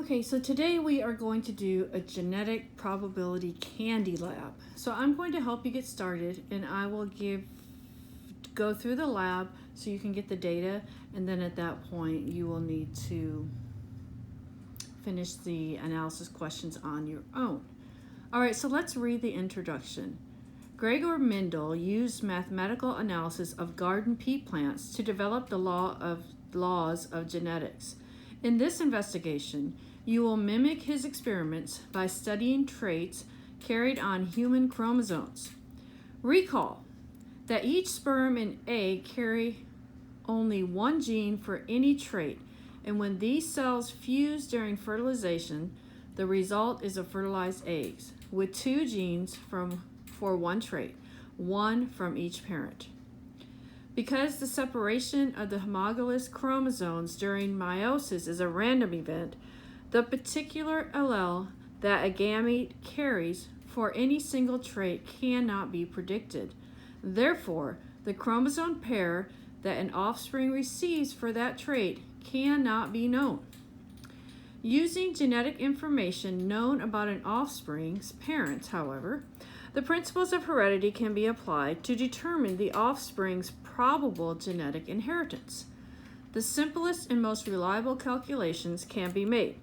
Okay, so today we are going to do a genetic probability candy lab. So I'm going to help you get started, and I will go through the lab so you can get the data, and then at that point you will need to finish the analysis questions on your own. All right, so let's read the introduction. Gregor Mendel used mathematical analysis of garden pea plants to develop the laws of genetics. In this investigation, you will mimic his experiments by studying traits carried on human chromosomes. Recall that each sperm and egg carry only one gene for any trait, and when these cells fuse during fertilization, the result is a fertilized eggs with two genes for one trait, one from each parent. Because the separation of the homologous chromosomes during meiosis is a random event, the particular allele that a gamete carries for any single trait cannot be predicted. Therefore, the chromosome pair that an offspring receives for that trait cannot be known. Using genetic information known about an offspring's parents, however, the principles of heredity can be applied to determine the offspring's probable genetic inheritance. The simplest and most reliable calculations can be made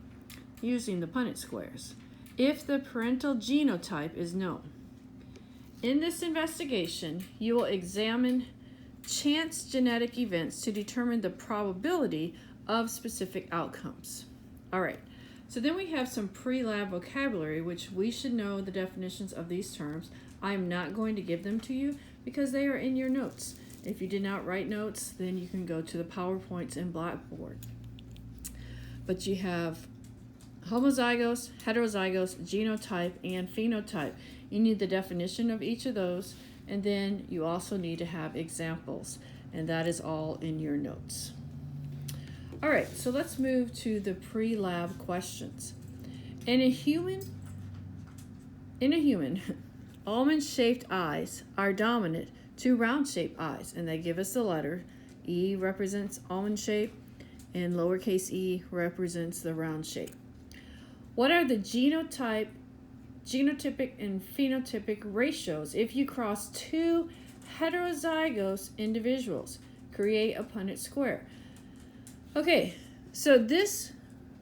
using the Punnett squares if the parental genotype is known. In this investigation, you will examine chance genetic events to determine the probability of specific outcomes. All right, so then we have some pre-lab vocabulary, which we should know the definitions of these terms. I'm not going to give them to you because they are in your notes. If you did not write notes, then you can go to the PowerPoints in Blackboard. But you have homozygous, heterozygous, genotype, and phenotype. You need the definition of each of those, and then you also need to have examples, and that is all in your notes. All right, so let's move to the pre-lab questions. In a human, almond-shaped eyes are dominant to round-shaped eyes, and they give us the letter. E represents almond shape, and lowercase e represents the round shape. What are the genotypic, and phenotypic ratios if you cross two heterozygous individuals? Create a Punnett square. Okay, so this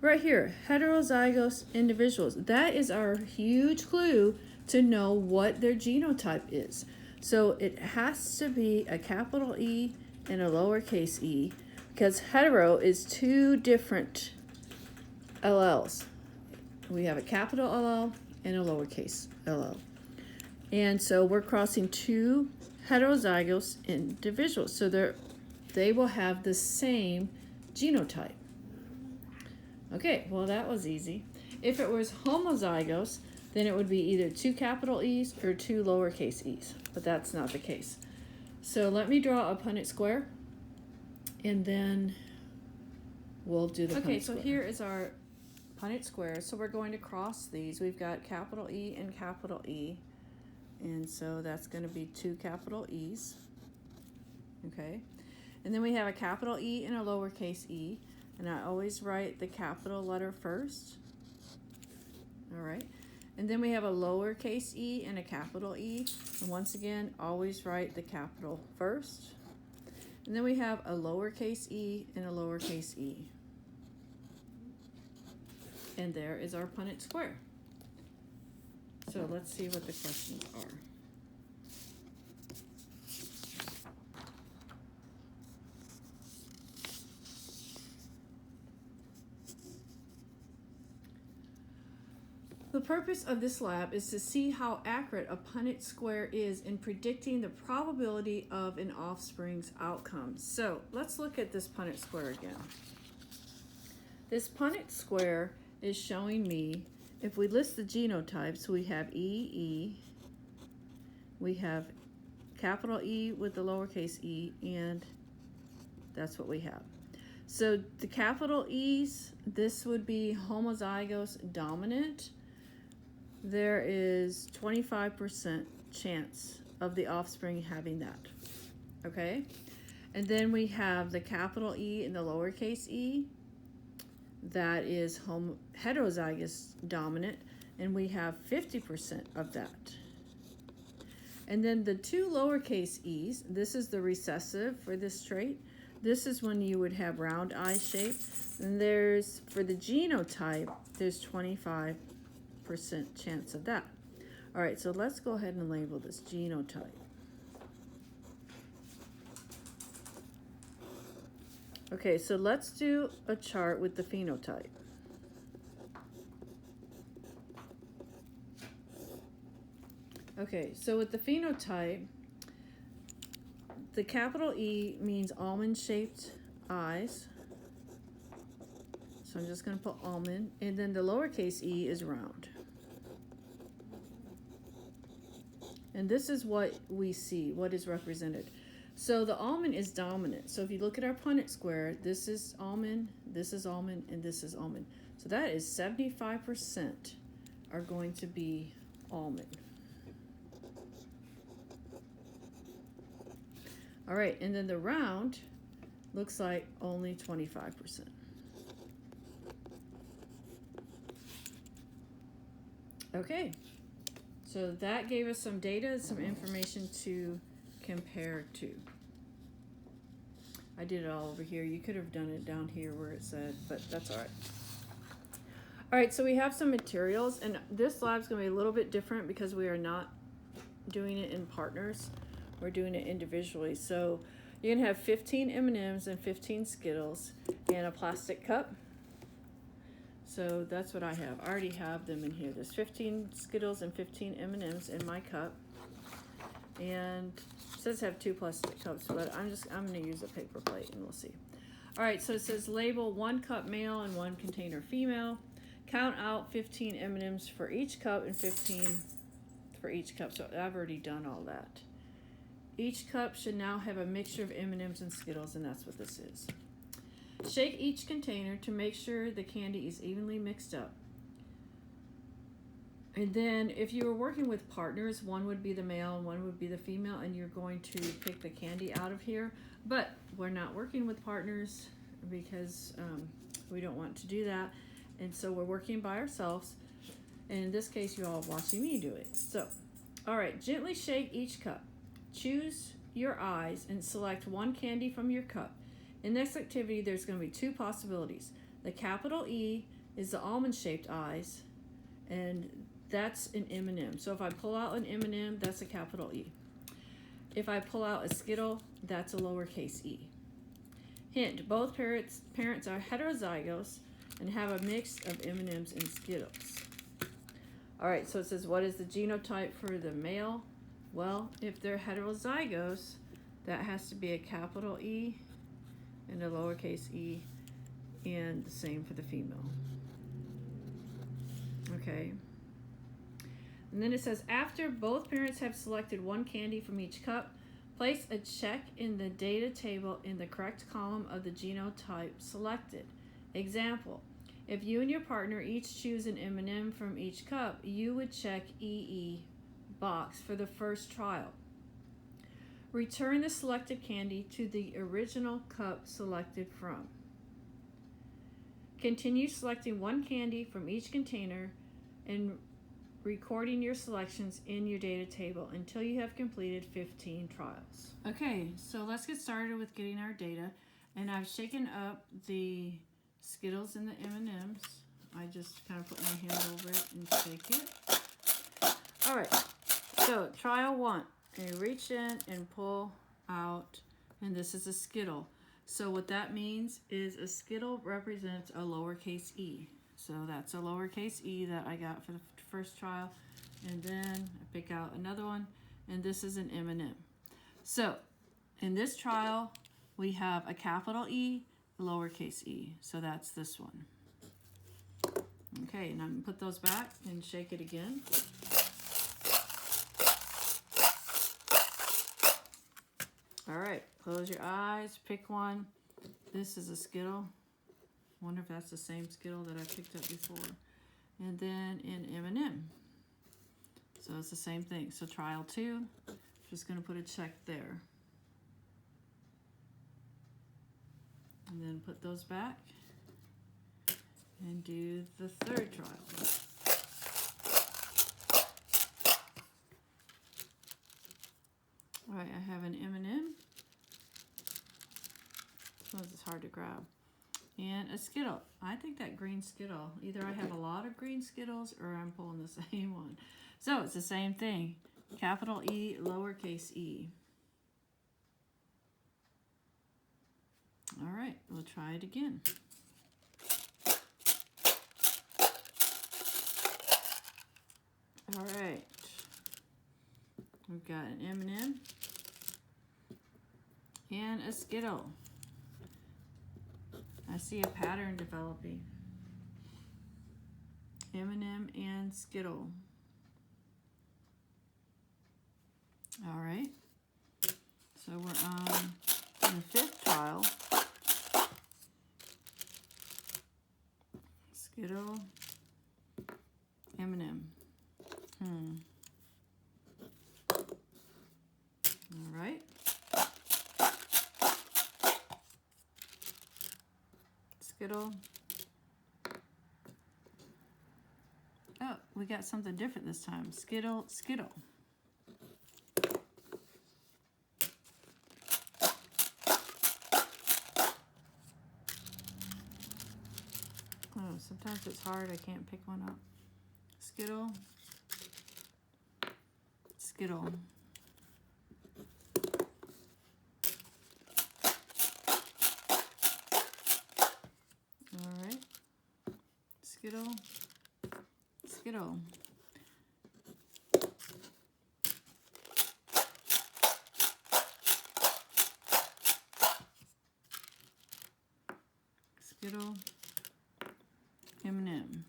right here, heterozygous individuals, that is our huge clue to know what their genotype is. So it has to be a capital E and a lowercase e, because hetero is two different alleles. We have a capital allele and a lowercase allele. And so we're crossing two heterozygous individuals. So they will have the same genotype. Okay, well that was easy. If it was homozygous, then it would be either two capital E's or two lowercase e's, but that's not the case. So let me draw a Punnett square, and then we'll do the Punnett square. Okay, so here is our Punnett square. So we're going to cross these. We've got capital E and capital E, and so that's going to be two capital E's. Okay. And then we have a capital E and a lowercase e, and I always write the capital letter first. All right. And then we have a lowercase e and a capital E, and once again, always write the capital first. And then we have a lowercase e and a lowercase e. And there is our Punnett square. So let's see what the questions are. The purpose of this lab is to see how accurate a Punnett square is in predicting the probability of an offspring's outcome. So let's look at this Punnett square again. This Punnett square is showing me, if we list the genotypes, we have E, we have capital E with the lowercase e, and that's what we have. So the capital E's, this would be homozygous dominant. There is 25% chance of the offspring having that, okay? And then we have the capital E and the lowercase e. that is heterozygous dominant, and we have 50% of that. And then the two lowercase e's, this is the recessive for this trait. This is when you would have round eye shape. And there's, for the genotype, there's 25% chance of that. All right, so let's go ahead and label this genotype. Okay, so let's do a chart with the phenotype. Okay, so with the phenotype, the capital E means almond-shaped eyes. So I'm just going to put almond, and then the lowercase e is round. And this is what we see, what is represented. So the almond is dominant. So if you look at our Punnett square, this is almond, and this is almond. So that is 75% are going to be almond. All right, and then the round looks like only 25%. Okay, so that gave us some data, some information to compare to. I did it all over here. You could have done it down here where it said, but that's all right. All right, so we have some materials, and this lab's going to be a little bit different because we are not doing it in partners. We're doing it individually. So you're going to have 15 M&Ms and 15 Skittles and a plastic cup. So that's what I have. I already have them in here. There's 15 Skittles and 15 M&Ms in my cup. And it says have 2 plastic cups, but I'm going to use a paper plate and we'll see. All right, so it says label 1 cup male and 1 container female. Count out 15 M&Ms for each cup and 15 for each cup. So I've already done all that. Each cup should now have a mixture of M&Ms and Skittles, and that's what this is. Shake each container to make sure the candy is evenly mixed up. And then if you were working with partners, one would be the male and one would be the female, and you're going to pick the candy out of here. But we're not working with partners because we don't want to do that. And so we're working by ourselves. And in this case, you're all watching me do it. So, all right, gently shake each cup. Choose your eyes and select 1 candy from your cup. In this activity, there's going to be 2 possibilities. The capital E is the almond-shaped eyes, and that's an M&M. So if I pull out an M&M, that's a capital E. If I pull out a Skittle, that's a lowercase e. Hint, both parents are heterozygous and have a mix of M&Ms and Skittles. All right, so it says, what is the genotype for the male? Well, if they're heterozygous, that has to be a capital E and a lowercase e, and the same for the female. Okay. And then it says, after both parents have selected 1 candy from each cup, place a check in the data table in the correct column of the genotype selected. Example, if you and your partner each choose an M&M from each cup, you would check EE box for the first trial. Return the selected candy to the original cup selected from. Continue selecting 1 candy from each container and recording your selections in your data table until you have completed 15 trials. Okay, so let's get started with getting our data. And I've shaken up the Skittles and the M&Ms. I just kind of put my hand over it and shake it. All right, so trial 1. You reach in and pull out, and this is a Skittle. So what that means is a Skittle represents a lowercase e. So that's a lowercase e that I got for the first trial. And then I pick out another one, and this is an M&M. So in this trial, we have a capital E, a lowercase e. So that's this one. Okay, and I'm going to put those back and shake it again. All right, close your eyes, pick one. This is a Skittle. Wonder if that's the same Skittle that I picked up before. And then an M&M. So it's the same thing. So trial 2, just going to put a check there. And then put those back. and do the third trial. All right, I have an M&M. This one's hard to grab. And a Skittle. I think that green Skittle, either I have a lot of green Skittles or I'm pulling the same one. So it's the same thing. Capital E, lowercase e. All right, we'll try it again. All right, we've got an M&M and a Skittle. I see a pattern developing. M&M and Skittle. All right, so we're on the fifth trial. Skittle, M&M. All right. Skittle. Oh, we got something different this time. Skittle, Skittle. Oh, sometimes it's hard. I can't pick one up. Skittle, Skittle. All right. Skittle, Skittle. Skittle, M&M.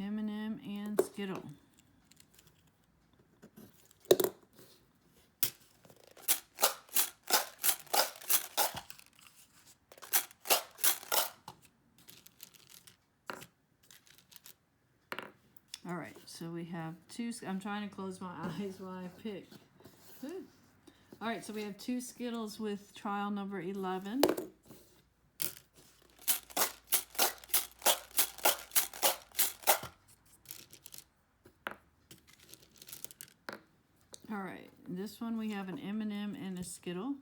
M&M and Skittle. All right, so we have two. I'm trying to close my eyes while I pick. Ooh. All right, so we have two Skittles with trial number 11. All right, this one we have an M&M and a Skittle.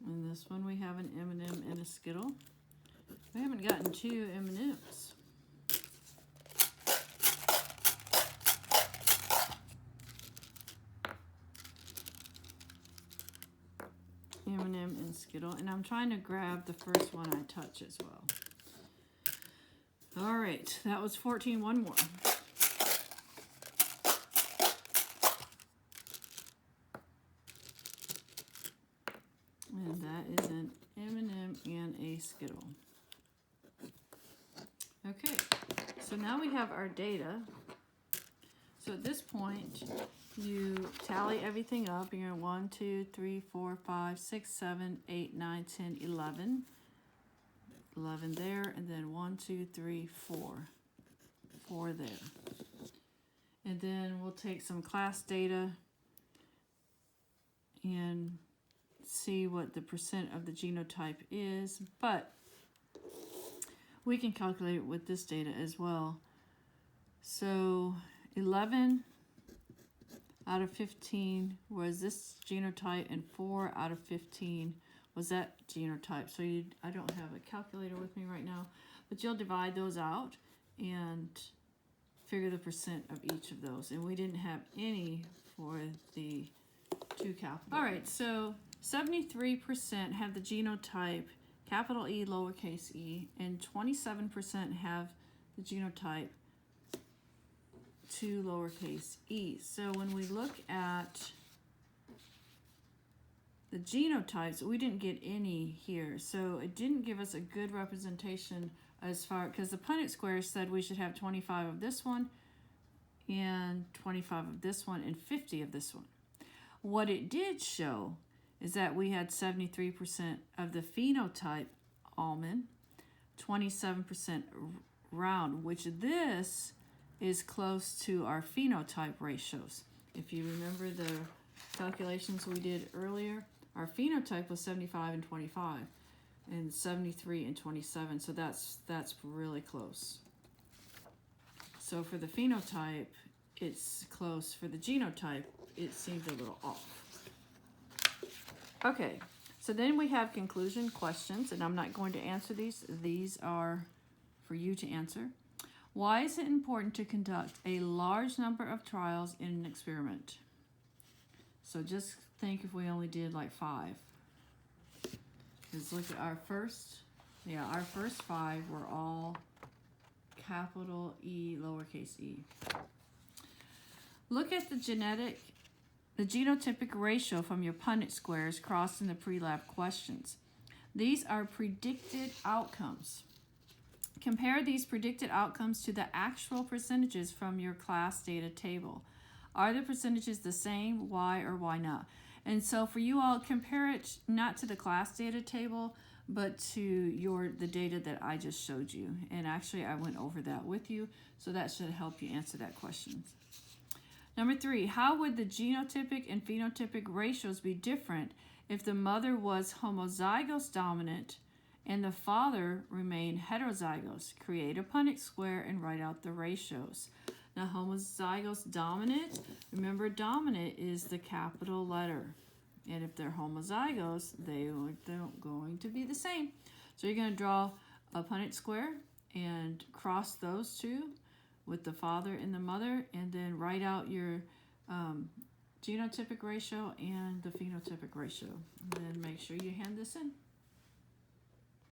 And this one we have an M&M and a Skittle. We haven't gotten two M&Ms. M&M and Skittle, and I'm trying to grab the first one I touch as well. All right, that was 14. One more. And that is an M&M and a Skittle. Okay, so now we have our data. So at this point, you tally everything up. You're 1, 2, 3, 4, 5, 6, 7, 8, 9, 10, 11. 11 there, and then 1, 2, 3, 4. 4 there. And then we'll take some class data and see what the percent of the genotype is, but we can calculate it with this data as well. So 11 out of 15 was this genotype, and 4 out of 15 was that genotype. So I don't have a calculator with me right now, but you'll divide those out and figure the percent of each of those. And we didn't have any for the two capital. All right, so 73% have the genotype capital E, lowercase e, and 27% have the genotype 2, lowercase e. So when we look at the genotypes, we didn't get any here. So it didn't give us a good representation as far, because the Punnett square said we should have 25 of this one and 25 of this one and 50 of this one. What it did show is that we had 73% of the phenotype almond, 27% round, which this is close to our phenotype ratios. If you remember the calculations we did earlier, our phenotype was 75 and 25 and 73 and 27, so that's really close. So for the phenotype, it's close. For the genotype, it seems a little off. Okay, so then we have conclusion questions, and I'm not going to answer these. These are for you to answer. Why is it important to conduct a large number of trials in an experiment? So just think if we only did like 5. Because look at our first 5 were all capital E, lowercase e. Look at the genotypic ratio from your Punnett squares crossed in the pre-lab questions. These are predicted outcomes. Compare these predicted outcomes to the actual percentages from your class data table. Are the percentages the same? Why or why not? And so for you all, compare it not to the class data table, but to the data that I just showed you. And actually, I went over that with you, so that should help you answer that question. Number 3, how would the genotypic and phenotypic ratios be different if the mother was homozygous dominant and the father remained heterozygous? Create a Punnett square and write out the ratios. Now, homozygous dominant, remember dominant is the capital letter. And if they're homozygous, they're going to be the same. So you're going to draw a Punnett square and cross those two with the father and the mother, and then write out your genotypic ratio and the phenotypic ratio. And then make sure you hand this in.